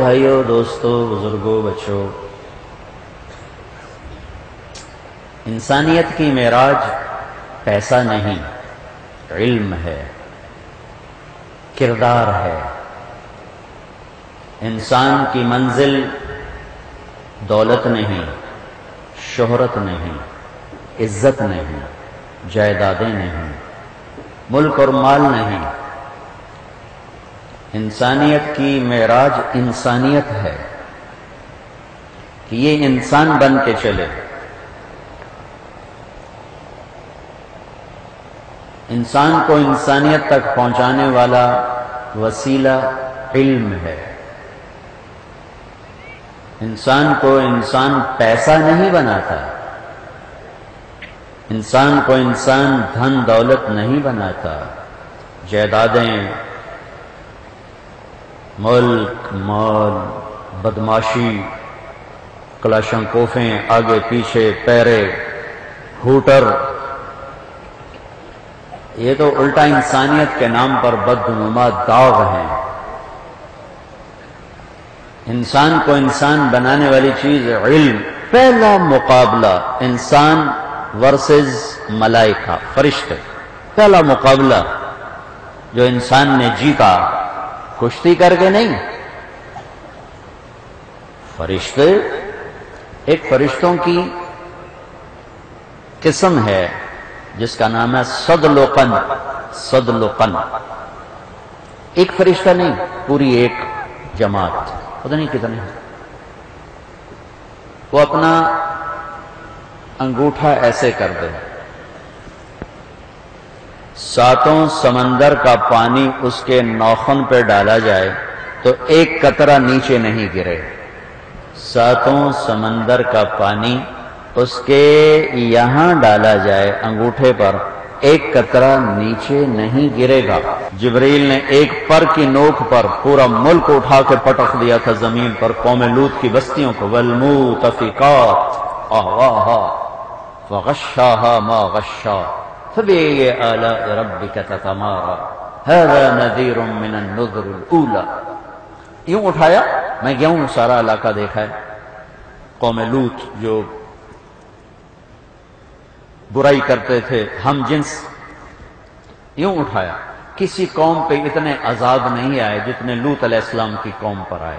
بھائیوں، دوستوں، بزرگوں، بچوں، انسانیت کی معراج پیسہ نہیں، علم ہے، کردار ہے۔ انسان کی منزل دولت نہیں، شہرت نہیں، عزت نہیں، جائیدادیں نہیں، ملک اور مال نہیں۔ انسانیت کی معراج انسانیت ہے کہ یہ انسان بن کے چلے۔ انسان کو انسانیت تک پہنچانے والا وسیلہ علم ہے۔ انسان کو انسان پیسہ نہیں بناتا، انسان کو انسان دھن دولت نہیں بناتا، جائیدادیں، ملک، مال، بدماشی، کلاشن کوفیں، آگے پیچھے پیرے، ہوٹر، یہ تو الٹا انسانیت کے نام پر بدنما داغ ہیں۔ انسان کو انسان بنانے والی چیز علم۔ پہلا مقابلہ انسان ورسز ملائکہ، فرشتے، پہلا مقابلہ جو انسان نے جیتا، کشتی کر کے نہیں، فرشتے، ایک فرشتوں کی قسم ہے جس کا نام ہے صدلقن، صدلقن، ایک فرشتہ نہیں، پوری ایک جماعت، پتہ نہیں کتنے ہیں۔ وہ اپنا انگوٹھا ایسے کر دے، ساتوں سمندر کا پانی اس کے ناخن پہ ڈالا جائے تو ایک قطرہ نیچے نہیں گرے۔ ساتوں سمندر کا پانی اس کے یہاں ڈالا جائے انگوٹھے پر، ایک قطرہ نیچے نہیں گرے گا۔ جبریل نے ایک پر کی نوک پر پورا ملک اٹھا کے پٹخ دیا تھا زمین پر، قوم لوط کی بستیوں کو، والمؤتفقات اہواہا فغشاہا ما غشا فبأي آلاء ربك تتمارى هذا نذير من النذر الأولى۔ یوں اٹھایا، میں گیا ہوں، سارا علاقہ دیکھا ہے، قوم لوط جو برائی کرتے تھے، ہم جنس، یوں اٹھایا۔ کسی قوم پہ اتنے عذاب نہیں آئے جتنے لوط علیہ السلام کی قوم پر آئے،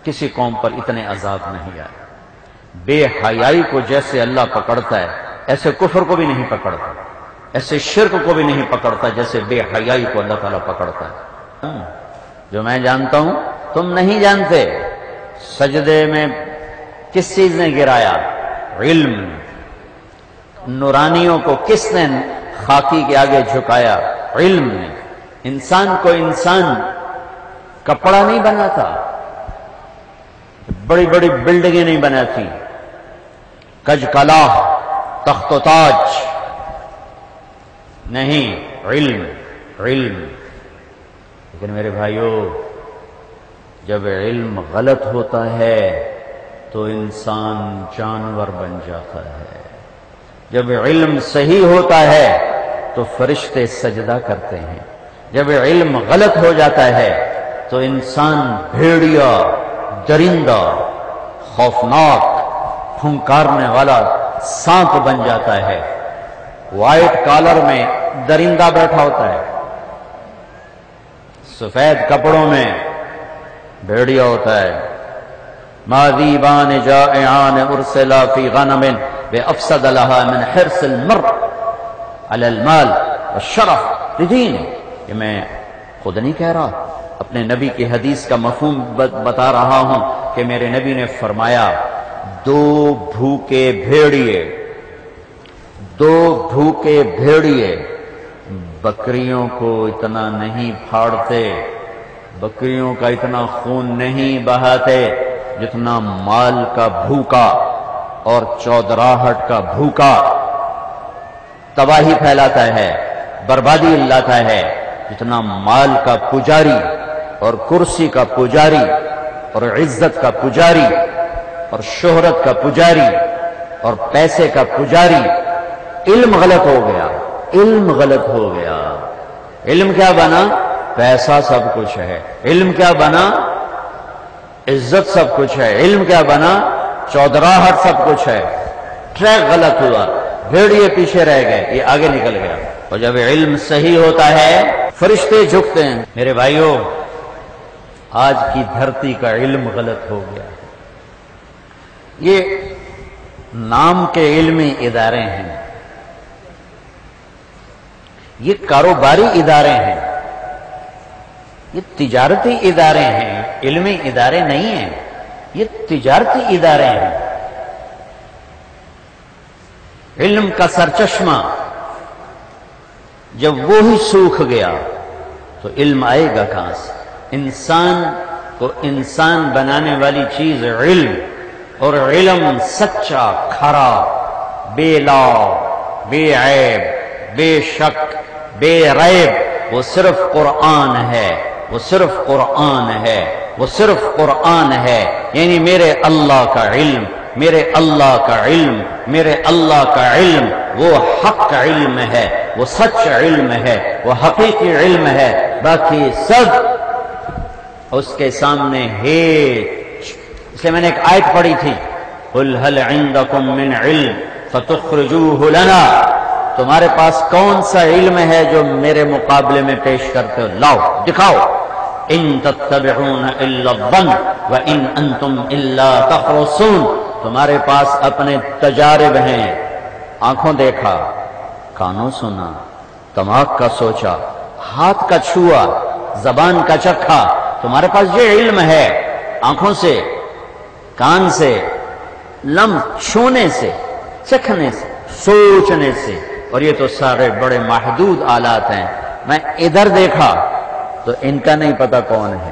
کسی قوم پر اتنے عذاب نہیں آئے۔ بے حیائی کو جیسے اللہ پکڑتا ہے ایسے کفر کو بھی نہیں پکڑتا، ایسے شرک کو بھی نہیں پکڑتا جیسے بے حیائی کو اللہ تعالیٰ پکڑتا ہے۔ جو میں جانتا ہوں تم نہیں جانتے۔ سجدے میں کس چیز نے گرایا؟ علم۔ نورانیوں کو کس نے خاکی کے آگے جھکایا؟ علم نے۔ انسان کو انسان کپڑا نہیں بناتا، بڑی بڑی بلڈنگیں نہیں بناتی، کج کلاہ، تخت و تاج نہیں، علم، علم۔ لیکن میرے بھائیوں، جب علم غلط ہوتا ہے تو انسان جانور بن جاتا ہے۔ جب علم صحیح ہوتا ہے تو فرشتے سجدہ کرتے ہیں۔ جب علم غلط ہو جاتا ہے تو انسان بھیڑیا، درندہ، خوفناک، پھنکارنے والا سانپ بن جاتا ہے۔ وائٹ کالر میں درندہ بیٹھا ہوتا ہے، سفید کپڑوں میں بھیڑیا ہوتا ہے۔ ماذیبان جائعان ارسلا فی غنم بافسد لها من حرص المرء علی المال والشرف لدین۔ یہ میں خود نہیں کہہ رہا، اپنے نبی کی حدیث کا مفہوم بتا رہا ہوں کہ میرے نبی نے فرمایا، دو بھوکے بھیڑیے بکریوں کو اتنا نہیں پھاڑتے، بکریوں کا اتنا خون نہیں بہاتے جتنا مال کا بھوکا اور چودراہٹ کا بھوکا تباہی پھیلاتا ہے، بربادی لاتا ہے، جتنا مال کا پجاری اور کرسی کا پجاری اور عزت کا پجاری اور شہرت کا پجاری اور پیسے کا پجاری۔ علم غلط ہو گیا، علم غلط ہو گیا۔ علم کیا بنا؟ پیسہ سب کچھ ہے۔ علم کیا بنا؟ عزت سب کچھ ہے، علم کیا بنا؟ چودراہٹ سب کچھ ہے، ٹریک غلط ہوا، بھیڑیے پیچھے رہ گئے، یہ آگے نکل گیا۔ اور جب علم صحیح ہوتا ہے فرشتے جھکتے ہیں۔ میرے بھائیوں، آج کی دھرتی کا علم غلط ہو گیا۔ یہ نام کے علمی ادارے ہیں، یہ کاروباری ادارے ہیں، یہ تجارتی ادارے ہیں، علمی ادارے نہیں ہیں، یہ تجارتی ادارے ہیں۔ علم کا سرچشمہ جب وہی سوکھ گیا تو علم آئے گا کہاں سے؟ انسان کو انسان بنانے والی چیز علم، اور علم سچا، کھرا، بے لاؤ، بے عیب، بے شک، بے ریب، وہ صرف قرآن ہے، وہ صرف قرآن ہے، وہ صرف قرآن ہے۔ یعنی میرے اللہ کا علم، میرے اللہ کا علم، میرے اللہ کا علم وہ حق علم ہے، وہ سچ علم ہے، وہ حقیقی علم ہے، باقی سب اس کے سامنے ہیچ۔ اس لیے میں نے ایک آیت پڑھی تھی، قُلْ هَلْ عِنْدَكُمْ مِنْ عِلْمٍ فَتُخْرِجُوهُ لَنَا، تمہارے پاس کون سا علم ہے جو میرے مقابلے میں پیش کرتے ہو؟ لاؤ، دکھاؤ۔ إِن تَتَّبِعُونَ إِلَّا الظَّنَّ وَإِنْ أَنْتُمْ إِلَّا تَخْرُصُونَ، تمہارے پاس اپنے تجارب ہیں، آنکھوں دیکھا، کانوں سنا، دماغ کا سوچا، ہاتھ کا چھوا، زبان کا چکھا، تمہارے پاس یہ علم ہے، آنکھوں سے، کان سے، لمس، چھونے سے، چکھنے سے، سوچنے سے، اور یہ تو سارے بڑے محدود آلات ہیں۔ میں ادھر دیکھا تو ان کا نہیں پتا کون ہے،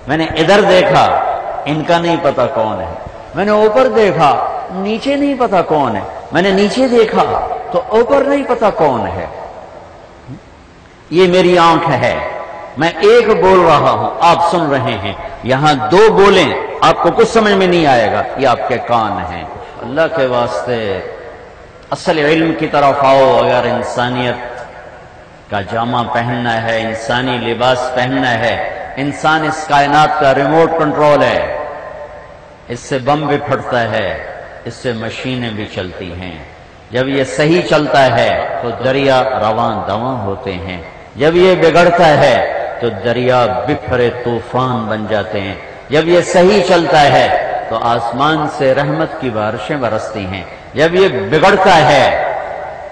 میں نے ادھر دیکھا ان کا نہیں پتا کون ہے، میں نے اوپر دیکھا نیچے نہیں پتا کون ہے، میں نے نیچے دیکھا تو اوپر نہیں پتا کون ہے۔ یہ میری آنکھ ہے، میں ایک بول رہا ہوں، آپ سن رہے ہیں، یہاں دو بولیں آپ کو کچھ سمجھ میں نہیں آئے گا، یہ آپ کے کان ہیں۔ اللہ کے واسطے اصل علم کی طرف آؤ۔ اگر انسانیت کا جامع پہننا ہے، انسانی لباس پہننا ہے، انسان اس کائنات کا ریموٹ کنٹرول ہے، اس سے بم بھی پھٹتا ہے، اس سے مشینیں بھی چلتی ہیں۔ جب یہ صحیح چلتا ہے تو دریا رواں دواں ہوتے ہیں، جب یہ بگڑتا ہے تو دریا بکھرے طوفان بن جاتے ہیں۔ جب یہ صحیح چلتا ہے تو آسمان سے رحمت کی بارشیں برستی ہیں، جب یہ بگڑتا ہے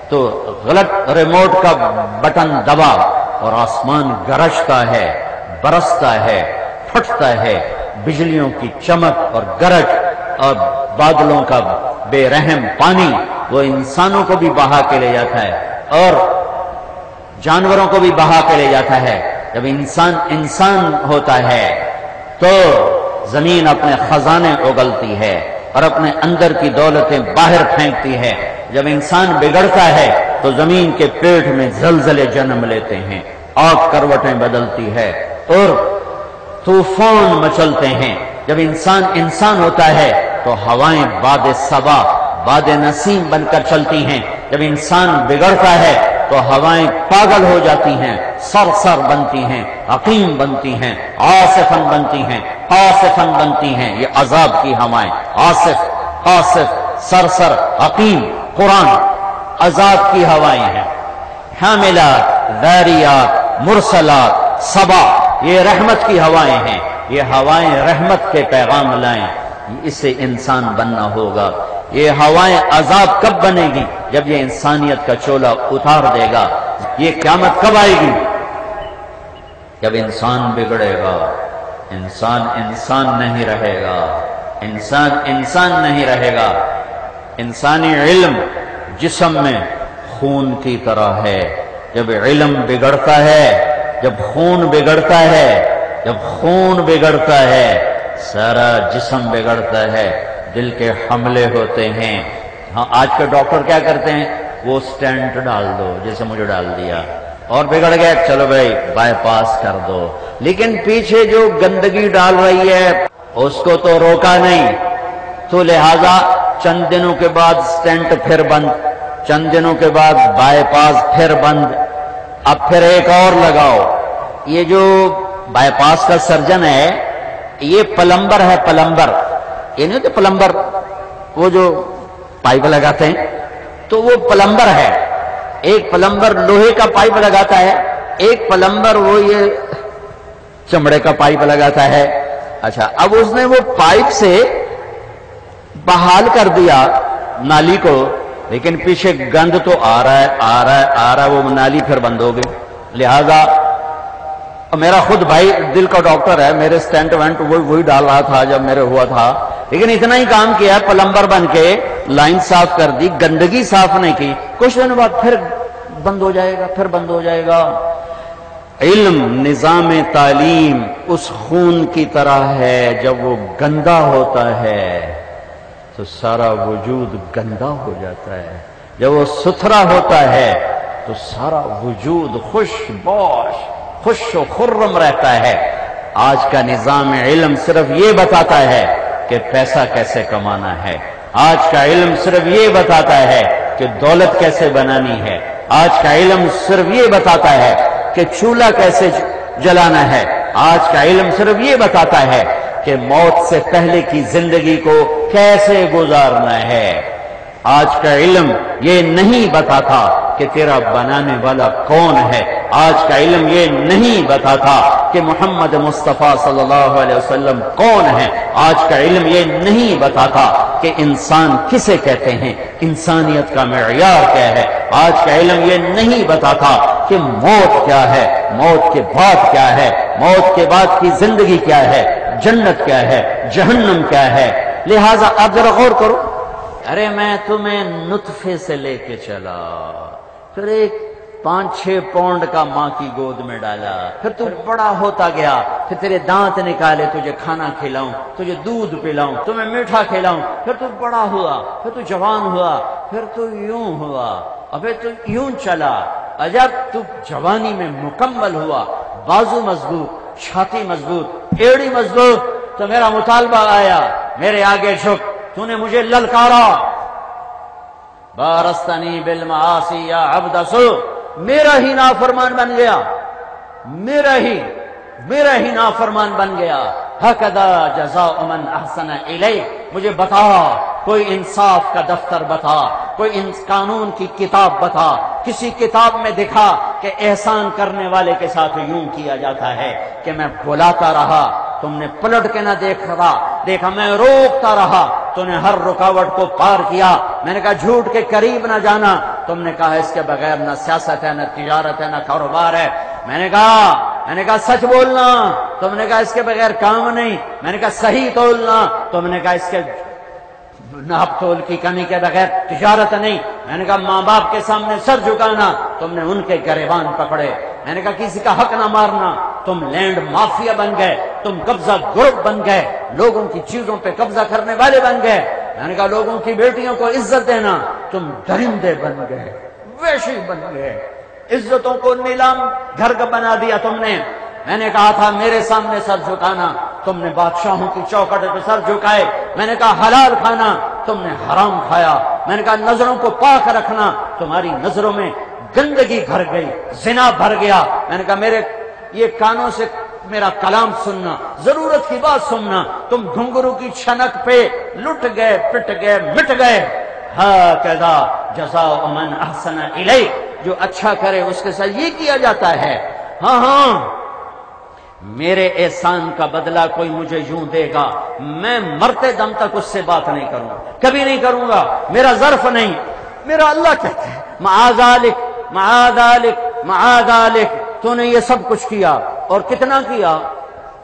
تو غلط ریموٹ کا بٹن دبا اور آسمان گرجتا ہے، برستا ہے، پھٹتا ہے، بجلیوں کی چمک اور گرج اور بادلوں کا بے رحم پانی وہ انسانوں کو بھی بہا کے لے جاتا ہے اور جانوروں کو بھی بہا کے لے جاتا ہے۔ جب انسان ہوتا ہے تو زمین اپنے خزانے اگلتی ہے اور اپنے اندر کی دولتیں باہر پھینکتی ہے۔ جب انسان بگڑتا ہے تو زمین کے پیٹ میں زلزلے جنم لیتے ہیں، آگ کروٹیں بدلتی ہے اور طوفان مچلتے ہیں۔ جب انسان ہوتا ہے تو ہوائیں باد صبا، باد نسیم بن کر چلتی ہیں۔ جب انسان بگڑتا ہے تو ہوائیں پاگل ہو جاتی ہیں، سرسر بنتی ہیں، عقیم بنتی ہیں، آصفن بنتی ہیں، آصفن بنتی ہیں۔ یہ عذاب کی ہوائیں، آصف، سرسر، عقیم، قرآن عذاب کی ہوائیں ہیں۔ حاملات، ذاریات، مرسلات، صبا، یہ رحمت کی ہوائیں ہیں۔ یہ ہوائیں رحمت کے پیغام لائیں، اسے انسان بننا ہوگا۔ یہ ہوائیں عذاب کب بنے گی؟ جب یہ انسانیت کا چولا اتار دے گا۔ یہ قیامت کب آئے گی؟ جب انسان بگڑے گا، انسان نہیں رہے گا، انسان نہیں رہے گا۔ انسانی علم جسم میں خون کی طرح ہے، جب علم بگڑتا ہے، جب خون بگڑتا ہے سارا جسم بگڑتا ہے، دل کے حملے ہوتے ہیں۔ ہاں آج کے ڈاکٹر کیا کرتے ہیں؟ وہ سٹینٹ ڈال دو، جیسے مجھے ڈال دیا، اور بگڑ گیا، چلو بھائی بائی پاس کر دو۔ لیکن پیچھے جو گندگی ڈال رہی ہے اس کو تو روکا نہیں، تو لہذا چند دنوں کے بعد سٹینٹ پھر بند، چند دنوں کے بعد بائی پاس پھر بند، اب پھر ایک اور لگاؤ۔ یہ جو بائی پاس کا سرجن ہے یہ پلمبر ہے، پلمبر، یہ نہیں ہوتے پلمبر وہ جو پائپ لگاتے ہیں، تو وہ پلمبر ہے. ایک پلمبر لوہے کا پائپ لگاتا ہے، ایک پلمبر وہ یہ چمڑے کا پائپ لگاتا ہے. اچھا، اب اس نے وہ پائپ سے بحال کر دیا نالی کو، لیکن پیچھے گند تو آ رہا ہے آ رہا ہے آ رہا ہے، وہ نالی پھر بند ہو گئی. لہذا میرا خود بھائی دل کا ڈاکٹر ہے، میرے سٹینٹ وینٹ وہی ڈال رہا تھا جب میرے ہوا تھا، لیکن اتنا ہی کام کیا ہے، پلمبر بن کے لائن صاف کر دی، گندگی صاف نہیں کی. کچھ دن بعد پھر بند ہو جائے گا، پھر بند ہو جائے گا. علم، نظام تعلیم اس خون کی طرح ہے، جب وہ گندا ہوتا ہے تو سارا وجود گندا ہو جاتا ہے، جب وہ ستھرا ہوتا ہے تو سارا وجود خوش باش، خوش و خرم رہتا ہے. آج کا نظام علم صرف یہ بتاتا ہے کہ پیسہ کیسے کمانا ہے. آج کا علم صرف یہ بتاتا ہے کہ دولت کیسے بنانی ہے. آج کا علم صرف یہ بتاتا ہے کہ چولہا کیسے جلانا ہے. آج کا علم صرف یہ بتاتا ہے کہ موت سے پہلے کی زندگی کو کیسے گزارنا ہے. آج کا علم یہ نہیں بتاتا کہ تیرا بنانے والا کون ہے. آج کا علم یہ نہیں بتاتا کہ محمد مصطفیٰ صلی اللہ علیہ وسلم کون ہے. آج کا علم یہ نہیں بتاتا کہ انسان کسے کہتے ہیں، انسانیت کا معیار کیا ہے. آج کا علم یہ نہیں بتاتا کہ موت کیا ہے، موت کے بعد کیا ہے، موت کے بعد کی زندگی کیا ہے، جنت کیا ہے، جہنم کیا ہے. لہذا اب ذرا غور کرو. ارے میں تمہیں نطفے سے لے کے چلا، پھر ایک 5-6 پاؤنڈ کا ماں کی گود میں ڈالا، پھر تو بڑا ہوتا گیا، پھر تیرے دانت نکالے، تجھے کھانا کھلاؤں، تجھے دودھ پلاؤں، تمہیں میٹھا کھلاؤں، پھر تو بڑا ہوا، پھر تو جوان ہوا، پھر تو یوں ہوا، ابھی تو یوں چلا. جب تو جوانی میں مکمل ہوا، بازو مضبوط، چھاتی مضبوط، ایڑی مضبوط، تو میرا مطالبہ آیا، میرے آگے جھک، تو نے مجھے للکارا، بارستنی بالمعاصی یا عبد سو، میرا ہی نافرمان بن گیا، میرا ہی نافرمان بن گیا. ہکذا جزاء من احسن الیک، مجھے بتا، کوئی انصاف کا دفتر بتا، کوئی قانون کی کتاب بتا، کسی کتاب میں دکھا کہ احسان کرنے والے کے ساتھ یوں کیا جاتا ہے. کہ میں بلاتا رہا، تم نے پلٹ کے نہ دیکھا، میں روکتا رہا، تم نے ہر رکاوٹ کو پار کیا. میں نے کہا جھوٹ کے قریب نہ جانا، تم نے کہا اس کے بغیر نہ سیاست ہے، نہ تجارت ہے، نہ کاروبار ہے. میں نے کہا سچ بولنا، تم نے کہا اس کے بغیر کام نہیں. میں نے کہا صحیح تولنا، تم نے کہا اس کے ناپ تول کی کمی کے بغیر تجارت نہیں. میں نے کہا ماں باپ کے سامنے سر جھکانا، تم نے ان کے گریبان پکڑے. میں نے کہا کسی کا حق نہ مارنا، تم لینڈ مافیا بن گئے، تم قبضہ گروپ بن گئے، لوگوں کی چیزوں پہ قبضہ کرنے والے بن گئے. میں نے کہا لوگوں کی بیٹیوں کو عزت دینا، تم درندے بن گئے، وحشی بن گئے، عزتوں کو نیلام گھر کا بنا دیا تم نے. میں نے کہا تھا میرے سامنے سر جھکانا، تم نے بادشاہوں کی چوکھٹ پہ سر جھکائے. میں نے کہا حلال کھانا، تم نے حرام کھایا. میں نے کہا نظروں کو پاک رکھنا، تمہاری نظروں میں گندگی بھر گئی، زنا بھر گیا. میں نے کہا میرے یہ کانوں سے میرا کلام سننا، ضرورت کی بات سننا، تم گھنگرو کی چھنک پہ لٹ گئے، پٹ گئے، مٹ گئے. ہکذا جزاء من احسن الیک، جو اچھا کرے اس کے ساتھ یہ کیا جاتا ہے. ہاں میرے احسان کا بدلہ کوئی مجھے یوں دے گا، میں مرتے دم تک اس سے بات نہیں کروں گا، کبھی نہیں کروں گا، میرا ظرف نہیں. میرا اللہ کہتا ہے معاذالک معاذالک معاذالک، تو نے یہ سب کچھ کیا، اور کتنا کیا؟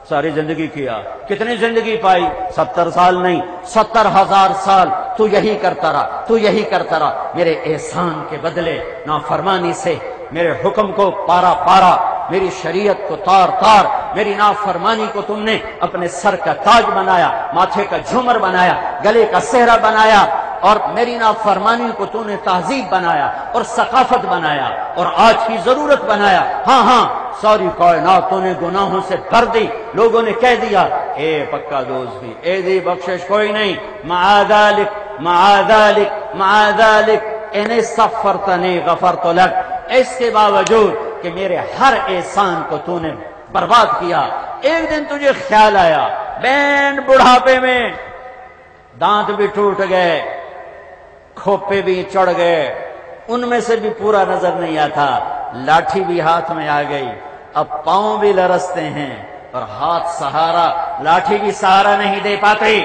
ساری زندگی کیا. کتنی زندگی پائی؟ 70 سال نہیں، 70,000 سال تو یہی کرتا رہا. میرے احسان کے بدلے نافرمانی سے میرے حکم کو پارا پارا، میری شریعت کو تار تار، میری نافرمانی کو تم نے اپنے سر کا تاج بنایا، ماتھے کا جھومر بنایا، گلے کا سہرا بنایا، اور میری نافرمانی کو تو نے تہذیب بنایا اور ثقافت بنایا اور آج کی ضرورت بنایا. ہاں ساری کائنات تو نے گناہوں سے بھر دی. لوگوں نے کہہ دیا اے پکا دوست بھی، اے دی بخشش کوئی نہیں. معاذالک معاذالک معاذالک ان استغفرتنی غفرت لک، اس کے باوجود کہ میرے ہر احسان کو تو نے برباد کیا. ایک دن تجھے خیال آیا بینڈ بڑھاپے میں دانت بھی ٹوٹ گئے، کھوپے بھی چڑھ گئے، ان میں سے بھی پورا نظر نہیں آتا، لاٹھی بھی ہاتھ میں آ گئی، اب پاؤں بھی لرزتے ہیں اور ہاتھ سہارا، لاٹھی بھی سہارا نہیں دے پاتے۔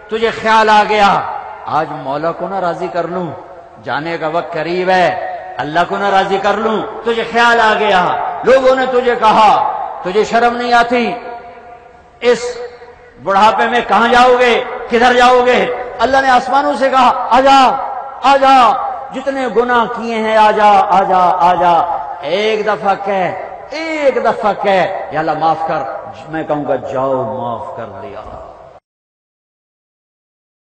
تجھے خیال آ گیا آج مولا کو نہ راضی کر لوں، جانے کا وقت قریب ہے، اللہ کو نہ راضی کر لوں۔ تجھے خیال آ گیا، لوگوں نے تجھے کہا تجھے شرم نہیں آتی، اس بڑھاپے میں کہاں جاؤ گے، کدھر جاؤ گے؟ اللہ نے آسمانوں سے کہا آجا آجا، جتنے گناہ کیے ہیں آجا آجا آجا۔ ایک دفعہ کہہ یا اللہ معاف کر، میں کہوں گا جاؤ معاف کر دیا۔